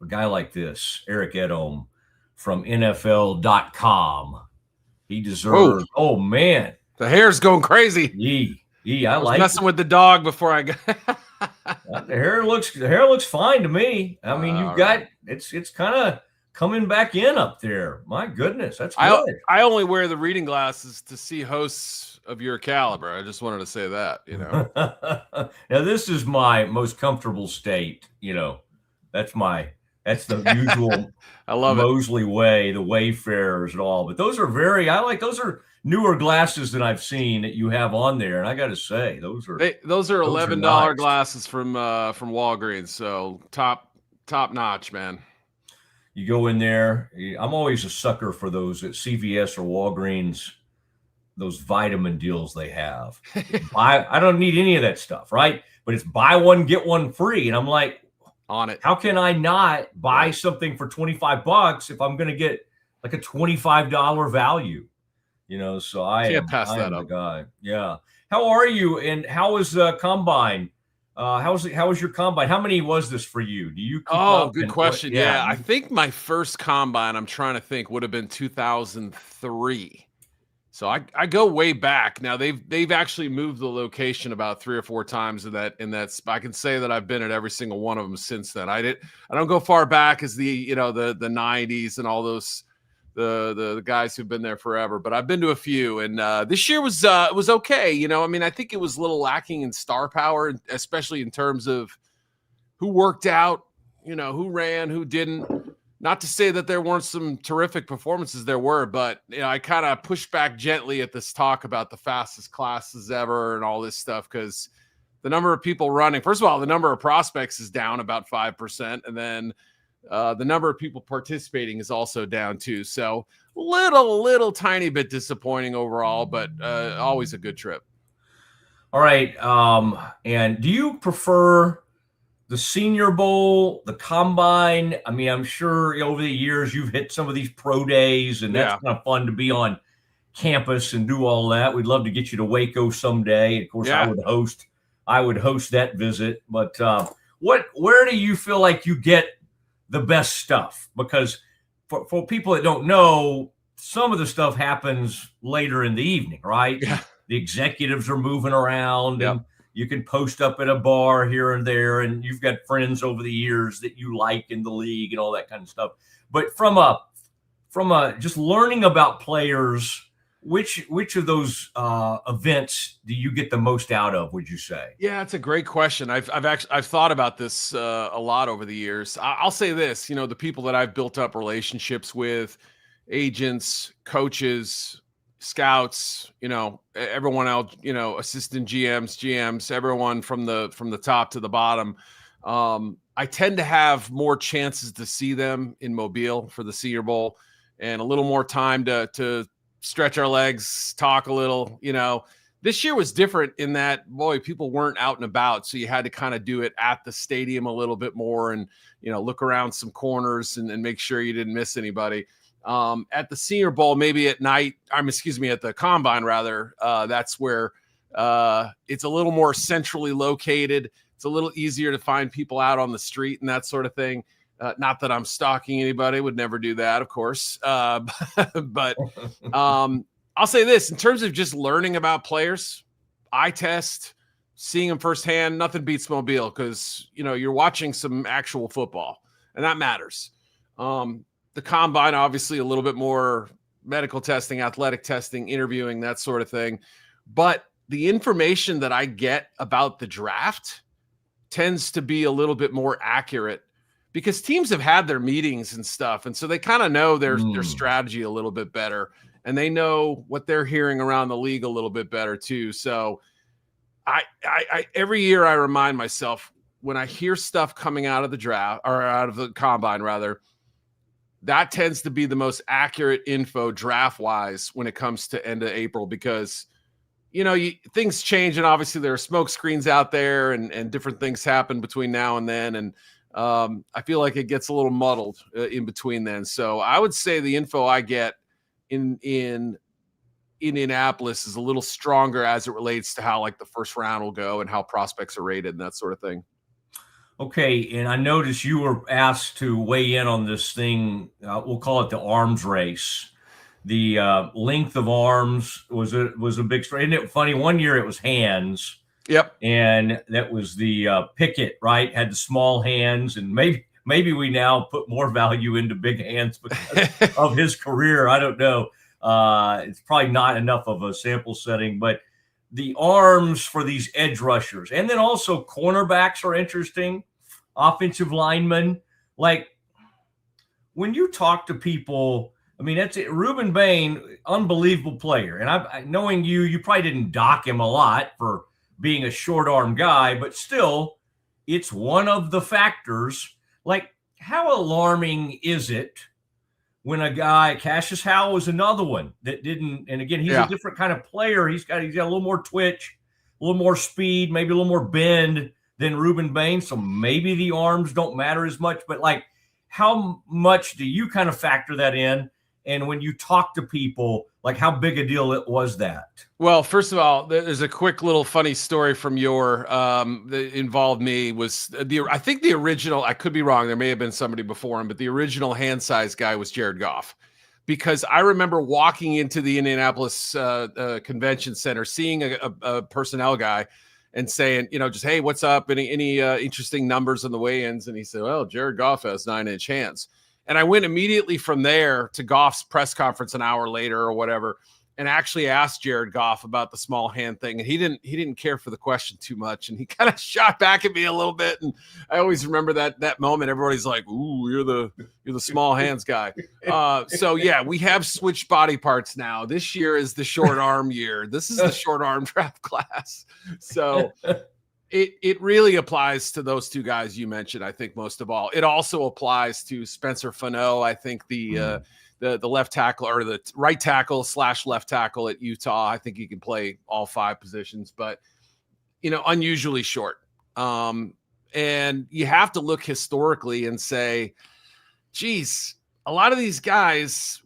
a guy like this, Eric Edholm from NFL.com. He Whoa. deserves. Oh man, The hair's going crazy. I was like messing with the dog before I got. the hair looks fine to me. I mean, you've got it's kind of coming back in up there. My goodness, that's good. I only wear the reading glasses to see hosts of your caliber. I just wanted to say that, Now this is my most comfortable state. That's the usual. I love Mosley Way, the Wayfarers and all. But those are those are newer glasses than I've seen that you have on there. And I got to say, those are $11 nice glasses from Walgreens. So top notch, man. You go in there. I'm always a sucker for those at CVS or Walgreens, those vitamin deals they have. I don't need any of that stuff, right? But it's buy one, get one free. And I'm like, on it. How can I not buy something for $25 if I'm going to get like a $25 value? So I am the guy. Yeah. How are you? And how was combine? How was your combine? How many was this for you? Do you keep up? Good question. Yeah. I think my first combine, I'm trying to think, would have been 2003. So I go way back. Now they've actually moved the location about 3 or 4 times in that I can say that I've been at every single one of them since then. I don't go far back as the 90s and all those the guys who've been there forever, but I've been to a few, and this year was okay. I think it was a little lacking in star power, especially in terms of who worked out, who ran, who didn't. Not to say that there weren't some terrific performances, there were, but I kind of pushed back gently at this talk about the fastest classes ever and all this stuff, because the number of people running, first of all, the number of prospects is down about 5%, and then the number of people participating is also down too. So little tiny bit disappointing overall, but always a good trip. All right. And do you prefer the Senior Bowl, the Combine? I mean, I'm sure over the years you've hit some of these pro days, and that's kind of fun to be on campus and do all that. We'd love to get you to Waco someday. Of course, I would host that visit. But where do you feel like you get the best stuff? Because for people that don't know, some of the stuff happens later in the evening, right? Yeah. The executives are moving around, and you can post up at a bar here and there, and you've got friends over the years that you like in the league and all that kind of stuff. But from a just learning about players, which of those events do you get the most out of, would you say? Yeah, it's a great question. I've thought about this a lot over the years. I'll say this, the people that I've built up relationships with, agents, coaches, scouts, everyone else, assistant GMs, everyone from the top to the bottom. I tend to have more chances to see them in Mobile for the Senior Bowl, and a little more time to stretch our legs, talk a little. This year was different in that, people weren't out and about, so you had to kind of do it at the stadium a little bit more, and look around some corners and make sure you didn't miss anybody. At the Senior Bowl, maybe at night, at the Combine rather, that's where it's a little more centrally located. It's a little easier to find people out on the street and that sort of thing. Not that I'm stalking anybody, would never do that, of course. But I'll say this, in terms of just learning about players, eye test, seeing them firsthand, nothing beats Mobile, because, you're watching some actual football, and that matters. The Combine, obviously, a little bit more medical testing, athletic testing, interviewing, that sort of thing. But the information that I get about the draft tends to be a little bit more accurate, because teams have had their meetings and stuff. And so they kind of know their strategy a little bit better, and they know what they're hearing around the league a little bit better too. So I every year I remind myself, when I hear stuff coming out of the draft, or out of the Combine rather, that tends to be the most accurate info draft-wise when it comes to end of April, because, things change, and obviously there are smoke screens out there, and different things happen between now and then, and I feel like it gets a little muddled in between then. So I would say the info I get in Indianapolis is a little stronger as it relates to how, like, the first round will go and how prospects are rated and that sort of thing. Okay, and I noticed you were asked to weigh in on this thing. We'll call it the arms race. The length of arms was a big story. Isn't it funny? One year it was hands. Yep. And that was the Pickett, right? Had the small hands, and maybe we now put more value into big hands because of his career. I don't know. It's probably not enough of a sample setting, but the arms for these edge rushers, and then also cornerbacks are interesting. Offensive linemen, like when you talk to people, I mean, that's it. Ruben Bain, unbelievable player, and knowing you probably didn't dock him a lot for being a short arm guy, but still, it's one of the factors. Like, how alarming is it when a guy, Cassius Howell was another one that didn't, and again, he's a different kind of player. He's got a little more twitch, a little more speed, maybe a little more bend than Ruben Bain. So maybe the arms don't matter as much, but like, how much do you kind of factor that in? And when you talk to people, like how big a deal it was that? Well, first of all, there's a quick little funny story from that involved me. I think the original, I could be wrong, there may have been somebody before him, but the original hand size guy was Jared Goff. Because I remember walking into the Indianapolis Convention Center, seeing a personnel guy and saying, just, hey, what's up? Any interesting numbers on the weigh-ins? And he said, well, Jared Goff has 9-inch hands. And I went immediately from there to Goff's press conference an hour later or whatever, and actually asked Jared Goff about the small hand thing. And he didn't care for the question too much. And he kind of shot back at me a little bit. And I always remember that moment. Everybody's like, ooh, you're the small hands guy. So yeah, we have switched body parts now. This year is the short arm year. This is the short arm draft class. So it really applies to those two guys you mentioned, I think, most of all. It also applies to Spencer Fano. I think the left tackle, or the right tackle / left tackle at Utah. I think he can play all 5 positions, but unusually short. And you have to look historically and say, geez, a lot of these guys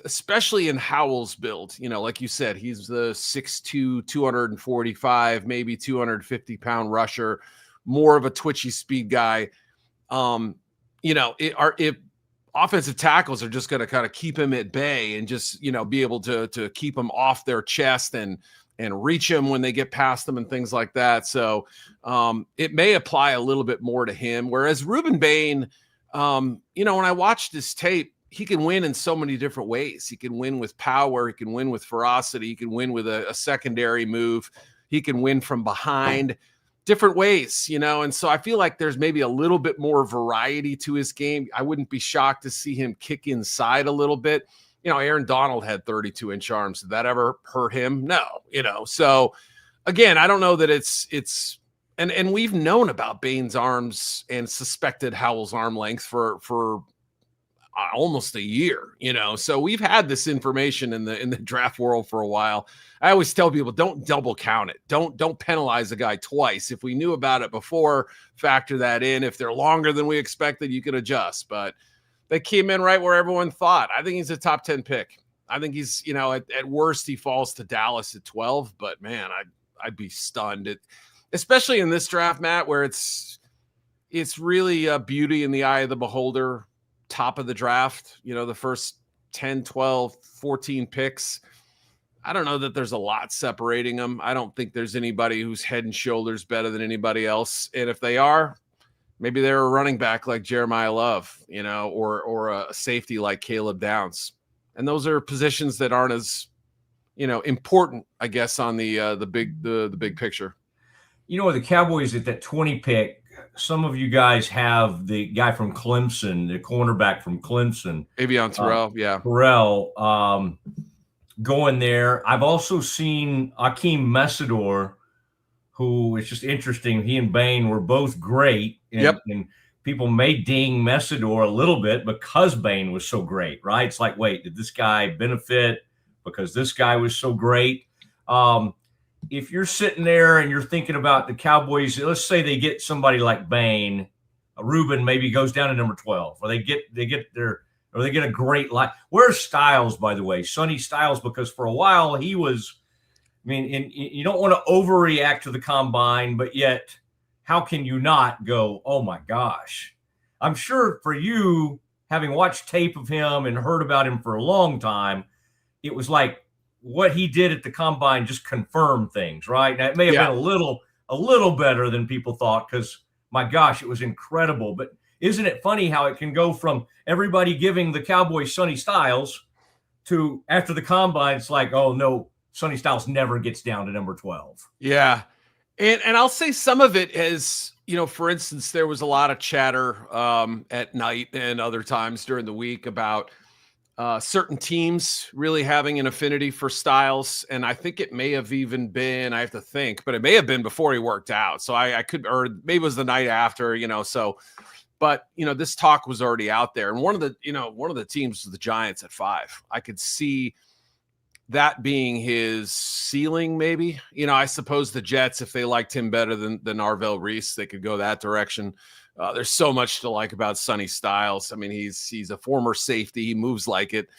especially in Howell's build, like you said, he's the 6'2", 245, maybe 250-pound rusher, more of a twitchy speed guy. If offensive tackles are just going to kind of keep him at bay and just, be able to keep him off their chest and reach him when they get past them and things like that. So it may apply a little bit more to him. Whereas Ruben Bain, when I watched this tape, he can win in so many different ways. He can win with power. He can win with ferocity. He can win with a secondary move. He can win from behind, different ways, And so I feel like there's maybe a little bit more variety to his game. I wouldn't be shocked to see him kick inside a little bit. Aaron Donald had 32-inch arms. Did that ever hurt him? No, So again, I don't know that it's. And we've known about Bain's arms and suspected Howell's arm length for almost a year, So we've had this information in the draft world for a while. I always tell people, don't double count it. Don't penalize a guy twice. If we knew about it before, factor that in. If they're longer than we expected, you can adjust. But they came in right where everyone thought. I think he's a top 10 pick. I think he's, at worst he falls to Dallas at 12. But man, I'd be stunned. Especially in this draft, Matt, where it's really a beauty in the eye of the beholder, top of the draft, the first 10, 12, 14 picks. I don't know that there's a lot separating them. I don't think there's anybody who's head and shoulders better than anybody else. And if they are, maybe they're a running back like Jeremiah Love, or a safety like Caleb Downs. And those are positions that aren't as, important, I guess, on the big picture. The Cowboys at that 20 pick, some of you guys have the guy from Clemson, the cornerback from Clemson. Avion Terrell, Terrell, going there. I've also seen Akeem Messidor, who is just interesting. He and Bain were both great. And people may ding Messidor a little bit because Bain was so great, right? It's like, wait, did this guy benefit because this guy was so great? If you're sitting there and you're thinking about the Cowboys, let's say they get somebody like Bain, Ruben maybe goes down to number 12, or they get a great line. Where's Styles, by the way? Sonny Styles, because for a while he was, and you don't want to overreact to the combine, but yet how can you not go, oh my gosh? I'm sure for you, having watched tape of him and heard about him for a long time, it was like what he did at the combine just confirmed things, right? Now, it may have been a little better than people thought, because my gosh, it was incredible. But isn't it funny how it can go from everybody giving the Cowboys Sonny Styles to after the combine, it's like, oh no, Sonny Styles never gets down to number 12. Yeah. And I'll say some of it is, for instance, there was a lot of chatter at night and other times during the week about certain teams really having an affinity for Styles. And I think it may have even been, I have to think, but it may have been before he worked out. So I could, or maybe it was the night after, but this talk was already out there. And one of the teams was the Giants at 5. I could see that being his ceiling, maybe. I suppose the Jets, if they liked him better than Arvell Reese, they could go that direction. There's so much to like about Sonny Styles. I mean, he's a former safety. He moves like it.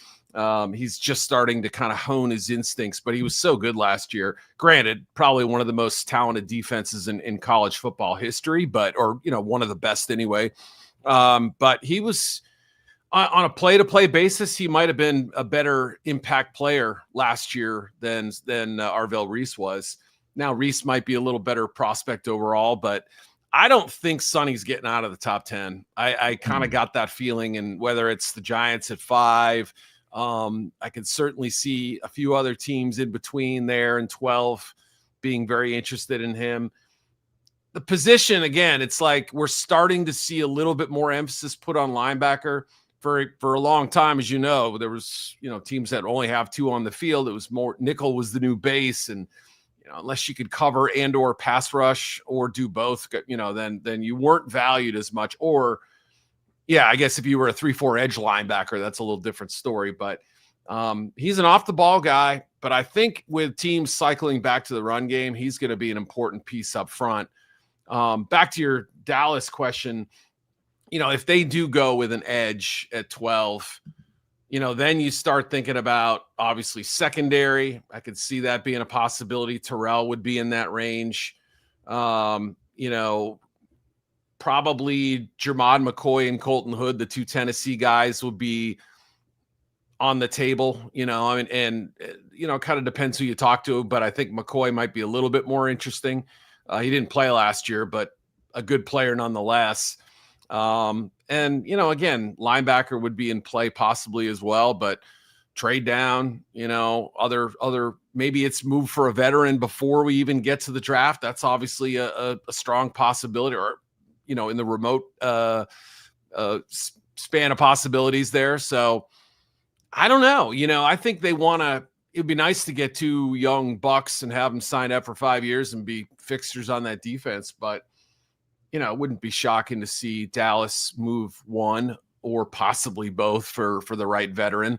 He's just starting to kind of hone his instincts, but he was so good last year. Granted, probably one of the most talented defenses in college football history, or one of the best anyway. But he was on a play-to-play basis, he might have been a better impact player last year than Arvell Reese was. Now Reese might be a little better prospect overall, but I don't think Sonny's getting out of the top 10. I kind of got that feeling, and whether it's the Giants at 5, I could certainly see a few other teams in between there and 12 being very interested in him. The position, again, it's like we're starting to see a little bit more emphasis put on linebacker. For a long time, as you know, there was, teams that only have 2 on the field. It was more nickel was the new base. And, unless you could cover and or pass rush or do both, then you weren't valued as much. Or, I guess if you were a 3-4 edge linebacker, that's a little different story. But he's an off the ball guy. But I think with teams cycling back to the run game, he's going to be an important piece up front. Back to your Dallas question, if they do go with an edge at 12, then you start thinking about obviously secondary. I could see that being a possibility. Terrell would be in that range. Probably Jermod McCoy and Colton Hood, the 2 Tennessee guys, would be on the table, kind of depends who you talk to, but I think McCoy might be a little bit more interesting. He didn't play last year, but a good player nonetheless. Again, linebacker would be in play possibly as well, but trade down, other, maybe it's move for a veteran before we even get to the draft. That's obviously a strong possibility, or, in the remote, span of possibilities there. So I don't know, I think it'd be nice to get 2 young bucks and have them sign up for 5 years and be fixtures on that defense. But it wouldn't be shocking to see Dallas move 1 or possibly both for the right veteran.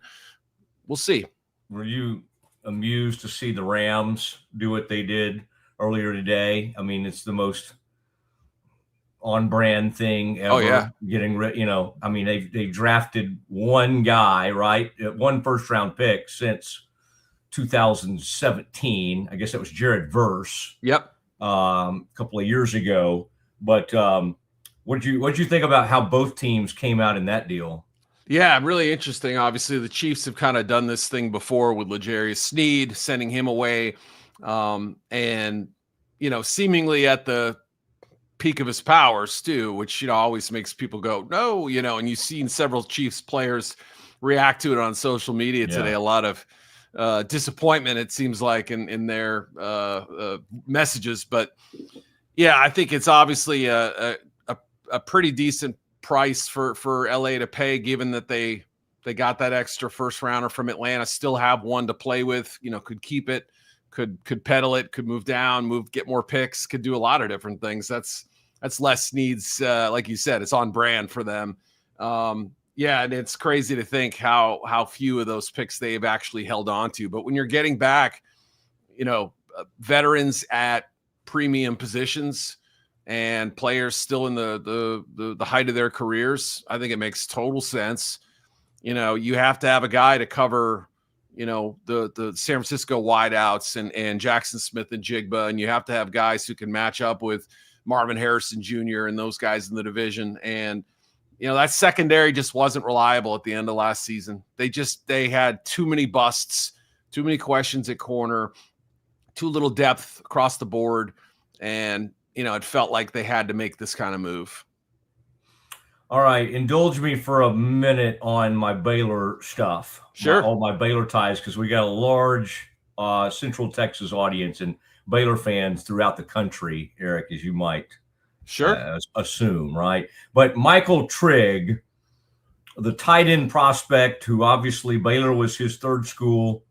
We'll see. Were you amused to see the Rams do what they did earlier today? I mean, it's the most on-brand thing ever. Oh, yeah. Getting rid, they drafted one guy, right? 1 first-round pick since 2017. I guess that was Jared Verse. Yep. A couple of years ago. But what'd you think about how both teams came out in that deal? Yeah, really interesting. Obviously, the Chiefs have kind of done this thing before with L'Jarius Sneed, sending him away, and seemingly at the peak of his powers too, which always makes people go no, and you've seen several Chiefs players react to it on social media today. A lot of disappointment, it seems like, in their messages, but. Yeah, I think it's obviously a pretty decent price for LA to pay, given that they got that extra first rounder from Atlanta, still have 1 to play with, could keep it, could pedal it, could move down, get more picks, could do a lot of different things. That's less needs, like you said, it's on brand for them. And it's crazy to think how few of those picks they've actually held on to. But when you're getting back, veterans at premium positions and players still in the height of their careers, I think it makes total sense. You have to have a guy to cover, the San Francisco wideouts and Jackson Smith and Jigba, and you have to have guys who can match up with Marvin Harrison Jr. and those guys in the division. And, that secondary just wasn't reliable at the end of last season. They had too many busts, too many questions at corner, too little depth across the board. And, it felt like they had to make this kind of move. All right. Indulge me for a minute on my Baylor stuff. Sure. All my Baylor ties, because we got a large Central Texas audience and Baylor fans throughout the country, Eric, as you might assume, right? But Michael Trigg, the tight end prospect, who obviously Baylor was his third school,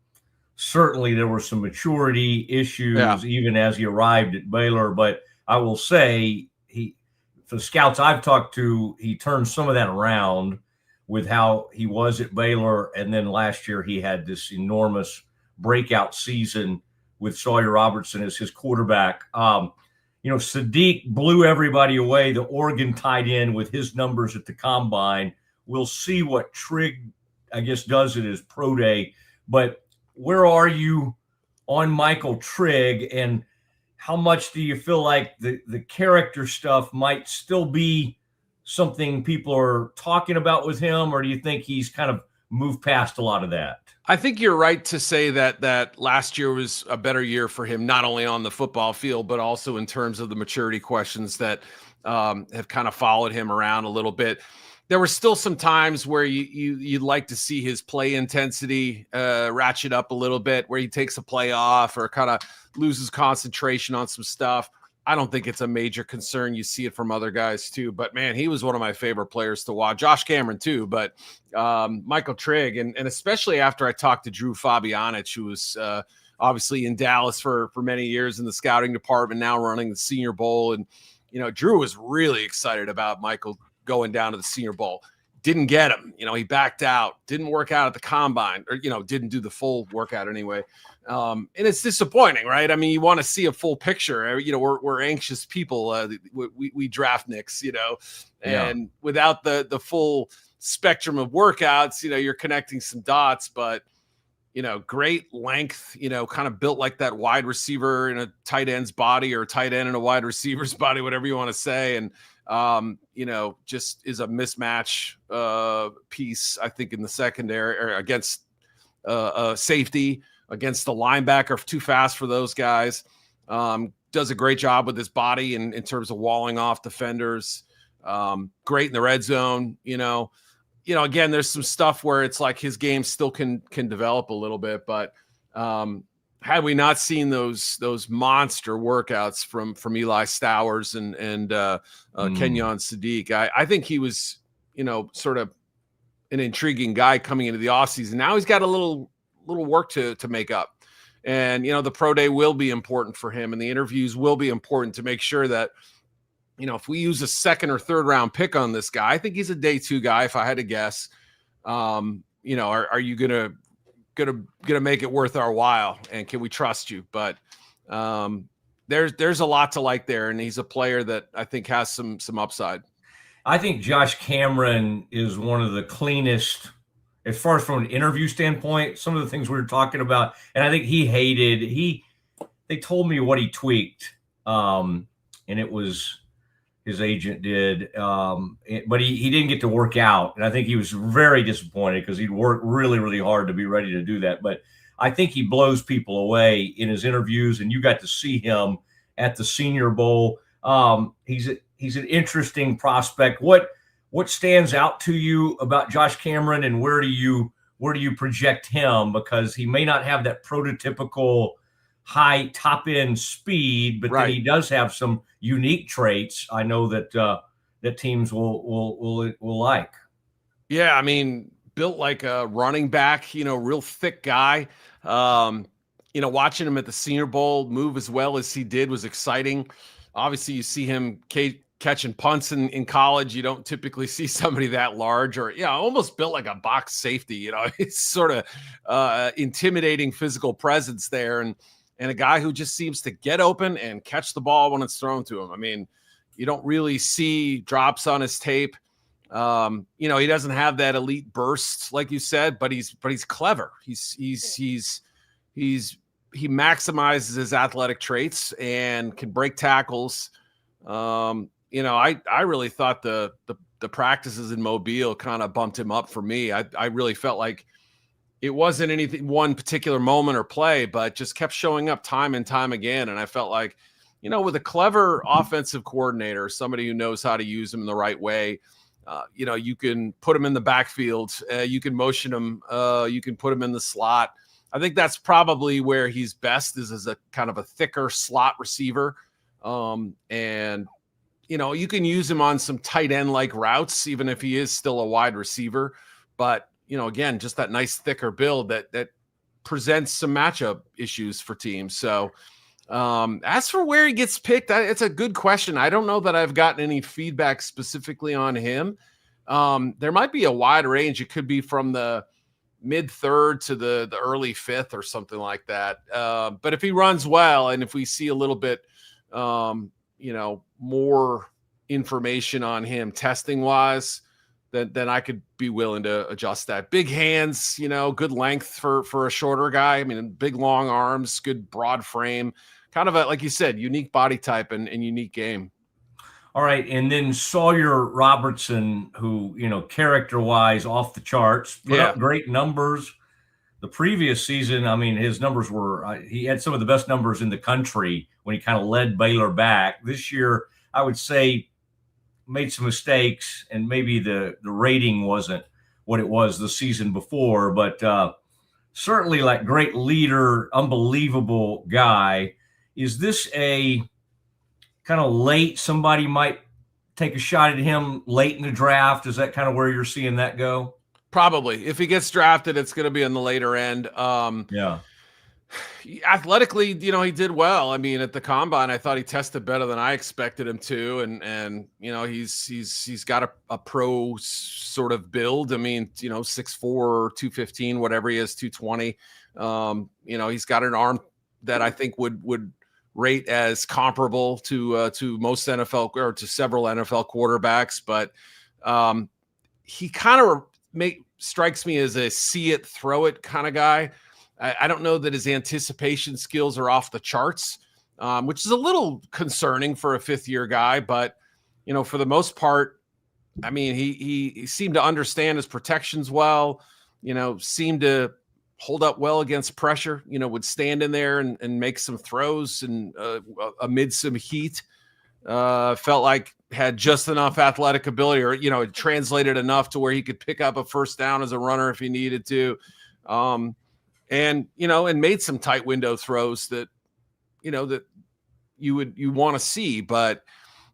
certainly there were some maturity issues even as he arrived at Baylor. But I will say, for the scouts I've talked to, he turned some of that around with how he was at Baylor. And then last year he had this enormous breakout season with Sawyer Robertson as his quarterback. Sadiq blew everybody away, the Oregon tight end, with his numbers at the combine. We'll see what Trigg, I guess, does at his pro day. But where are you on Michael Trigg, and how much do you feel like the character stuff might still be something people are talking about with him, or do you think he's kind of moved past a lot of that? I think you're right to say that last year was a better year for him, not only on the football field, but also in terms of the maturity questions that have kind of followed him around a little bit. There were still some times where you'd like to see his play intensity ratchet up a little bit, where he takes a play off or kind of loses concentration on some stuff. I don't think it's a major concern. You see it from other guys too, but man, he was one of my favorite players to watch. Josh Cameron too, but Michael Trigg, and especially after I talked to Drew Fabianich, who was obviously in Dallas for many years in the scouting department, now running the Senior Bowl. And, Drew was really excited about Michael going down to the Senior Bowl. Didn't get him. He backed out, didn't work out at the combine, or, didn't do the full workout anyway. And it's disappointing, right? I mean, you want to see a full picture. We're anxious people. We draft nicks, and without the full spectrum of workouts, you're connecting some dots, but, great length, kind of built like that wide receiver in a tight end's body, or tight end in a wide receiver's body, whatever you want to say. And, just is a mismatch piece, I think, in the secondary, or against safety, against the linebacker, too fast for those guys. Does a great job with his body in terms of walling off defenders. Great in the red zone. Again, there's some stuff where it's like his game still can develop a little bit, but had we not seen those monster workouts from Eli Stowers and Kenyon Sadiq, I think he was, sort of an intriguing guy coming into the offseason. Now he's got a little work to make up. And, the pro day will be important for him, and the interviews will be important to make sure that, if we use a second or third round pick on this guy, I think he's a day 2 guy, if I had to guess. Are you gonna make it worth our while, and can we trust you? But there's a lot to like there, and he's a player that I think has some upside. I think Josh Cameron is one of the cleanest, as far as from an interview standpoint, some of the things we were talking about. And I think they told me what he tweaked. And it was, his agent did, but he didn't get to work out. And I think he was very disappointed, because he'd worked really, really hard to be ready to do that. But I think he blows people away in his interviews, and you got to see him at the Senior Bowl. He's an interesting prospect. What stands out to you about Josh Cameron, and where do you project him? Because he may not have that prototypical high top end speed, but right, then he does have some unique traits I know that teams will like. Yeah, I mean, built like a running back, real thick guy. Watching him at the Senior Bowl move as well as he did was exciting. Obviously, you see him catching punts in college. You don't typically see somebody that large, or almost built like a box safety. It's sort of intimidating physical presence there, and a guy who just seems to get open and catch the ball when it's thrown to him. I mean, you don't really see drops on his tape. He doesn't have that elite burst, like you said, but he's clever. He maximizes his athletic traits and can break tackles. I really thought the practices in Mobile kind of bumped him up for me. I really felt like it wasn't anything one particular moment or play, but just kept showing up time and time again. And I felt like, with a clever offensive coordinator, somebody who knows how to use him in the right way, you can put him in the backfield, you can motion him, you can put him in the slot. I think that's probably where he's best, is as a kind of a thicker slot receiver. And you can use him on some tight end like routes, even if he is still a wide receiver. But, again, just that nice thicker build that presents some matchup issues for teams. So as for where he gets picked, it's a good question. I don't know that I've gotten any feedback specifically on him. There might be a wide range. It could be from the mid third to the early fifth or something like that. But if he runs well, and if we see a little bit, more information on him testing wise, then I could be willing to adjust that. Big hands, good length for a shorter guy. I mean, big, long arms, good broad frame, kind of like you said, unique body type and unique game. All right. And then Sawyer Robertson, who, character-wise off the charts, put up great numbers. The previous season, I mean, his numbers were he had some of the best numbers in the country when he kind of led Baylor back. This year, I would say, made some mistakes, and maybe the rating wasn't what it was the season before, but certainly like great leader, unbelievable guy. Is this a kind of late, somebody might take a shot at him late in the draft? Is that kind of where you're seeing that go? Probably. If he gets drafted, it's going to be on the later end. Athletically, he did well. I mean, at the combine, I thought he tested better than I expected him to. And he's got a pro sort of build. I mean, 6'4", 215, whatever he is, 220. He's got an arm that I think would rate as comparable to most NFL or to several NFL quarterbacks. But he kind of strikes me as a see it, throw it kind of guy. I don't know that his anticipation skills are off the charts, which is a little concerning for a fifth-year guy. But, for the most part, I mean, he seemed to understand his protections well, seemed to hold up well against pressure, would stand in there and make some throws and amid some heat. Felt like had just enough athletic ability, or, it translated enough to where he could pick up a first down as a runner if he needed to. And made some tight window throws that you want to see, but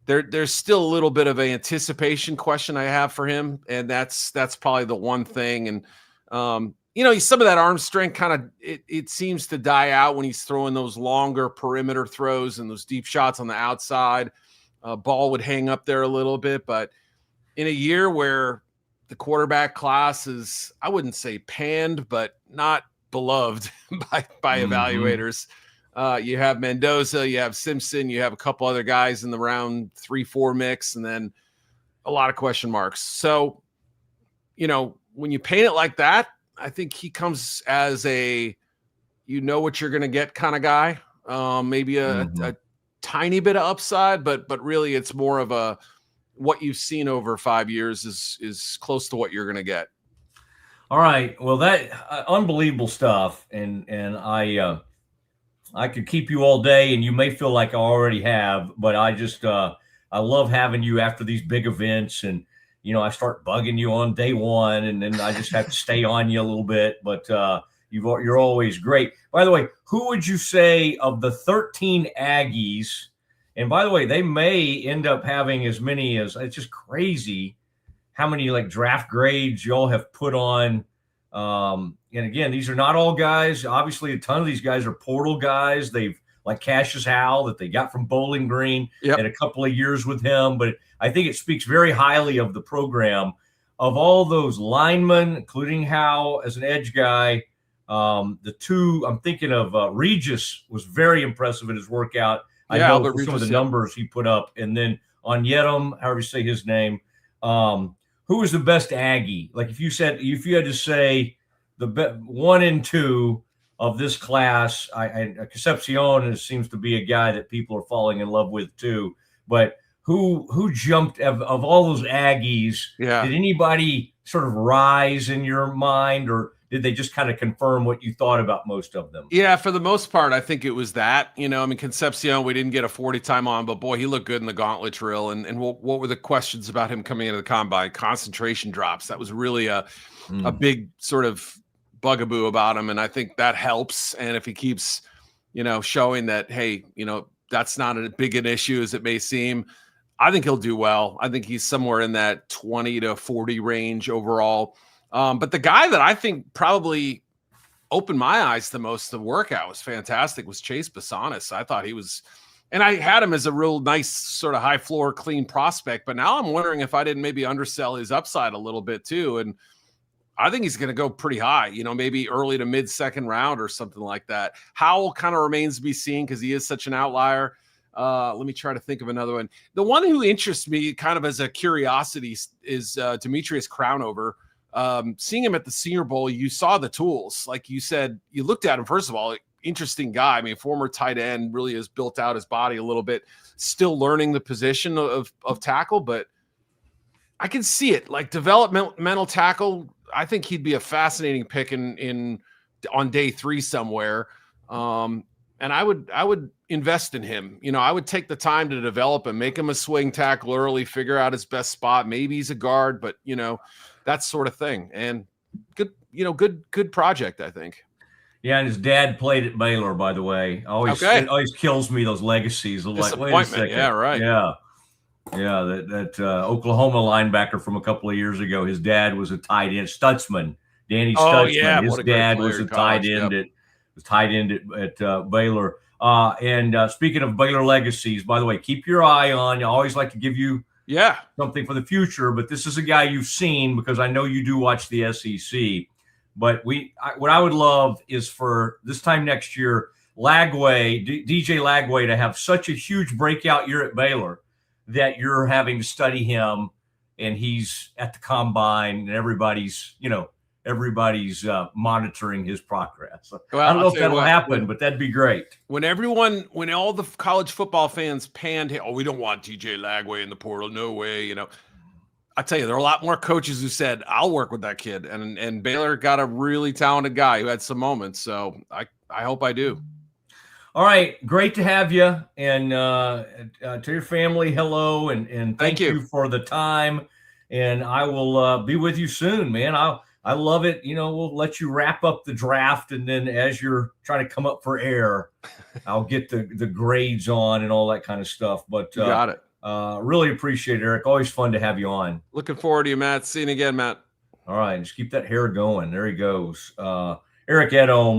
there's still a little bit of an anticipation question I have for him. And that's probably the one thing. And, some of that arm strength kind of, it seems to die out when he's throwing those longer perimeter throws and those deep shots on the outside. Ball would hang up there a little bit, but in a year where the quarterback class is, I wouldn't say panned, but not beloved by evaluators. You have Mendoza, you have Simpson, you have a couple other guys in the round 3-4 mix, and then a lot of question marks. So, when you paint it like that, I think he comes as a, what you're going to get kind of guy. Maybe a tiny bit of upside, but really it's more of a, what you've seen over 5 years is close to what you're going to get. All right. Well, that unbelievable stuff, and I could keep you all day, and you may feel like I already have, but I just I love having you after these big events, and I start bugging you on day one, and then I just have to stay on you a little bit. But you're always great. By the way, who would you say of the 13 Aggies? And by the way, they may end up having as many as, it's just crazy how many like draft grades y'all have put on. And again, these are not all guys. Obviously, a ton of these guys are portal guys. They've, like Cassius Howell that they got from Bowling Green, had a couple of years with him. But I think it speaks very highly of the program. Of all those linemen, including Howell as an edge guy, the two, I'm thinking of Regis was very impressive in his workout. I know for some of the numbers he put up. And then on Yedem, however you say his name, who was the best Aggie? Like if you had to say the 1 and 2 of this class, Concepcion seems to be a guy that people are falling in love with too. but who jumped of all those Aggies? Yeah. Did anybody sort of rise in your mind, or did they just kind of confirm what you thought about most of them? Yeah, for the most part, I think it was that. I mean, Concepcion, we didn't get a 40 time on, but boy, he looked good in the gauntlet drill. And what were the questions about him coming into the combine? Concentration drops. That was really a big sort of bugaboo about him. And I think that helps. And if he keeps, showing that, hey, that's not as big an issue as it may seem, I think he'll do well. I think he's somewhere in that 20 to 40 range overall. But the guy that I think probably opened my eyes the most, the workout was fantastic, was Chase Basanis. I thought he was, and I had him as a real nice sort of high floor, clean prospect. But now I'm wondering if I didn't maybe undersell his upside a little bit too. And I think he's going to go pretty high, maybe early to mid second round or something like that. Howell kind of remains to be seen because he is such an outlier. Let me try to think of another one. The one who interests me kind of as a curiosity is Demetrius Crownover. Seeing him at the Senior Bowl, you saw the tools. Like you said, you looked at him, first of all, interesting guy. I mean, former tight end, really has built out his body a little bit, still learning the position of tackle, but I can see it. Like developmental tackle, I think he'd be a fascinating pick on day 3 somewhere. And I would invest in him. I would take the time to develop him, make him a swing tackle early, figure out his best spot. Maybe he's a guard, but that sort of thing. And good project, I think. Yeah, and his dad played at Baylor, by the way. It always kills me, those legacies. Like, wait a second. Yeah, right. Yeah. Yeah, that Oklahoma linebacker from a couple of years ago, his dad was a tight end, Stutzman, Danny Stutzman. Yeah, his dad was a tight end at Baylor. And speaking of Baylor legacies, by the way, keep your eye on. I always like to give you something for the future, but this is a guy you've seen because I know you do watch the SEC. But what I would love is for this time next year, DJ Lagway to have such a huge breakout year at Baylor that you're having to study him, and he's at the combine, and everybody's monitoring his progress. Well, I don't know if that'll happen, but that'd be great. When all the college football fans panned, we don't want DJ Lagway in the portal, no way. I tell you, there are a lot more coaches who said, I'll work with that kid, and Baylor got a really talented guy who had some moments. So I hope I do. All right, great to have you, and to your family, hello, and thank you for the time. And I will be with you soon, man. I love it. We'll let you wrap up the draft, and then as you're trying to come up for air, I'll get the grades on and all that kind of stuff. But you got it. Really appreciate it, Eric. Always fun to have you on. Looking forward to you, Matt. See you again, Matt. All right, just keep that hair going. There he goes. Eric Edholm.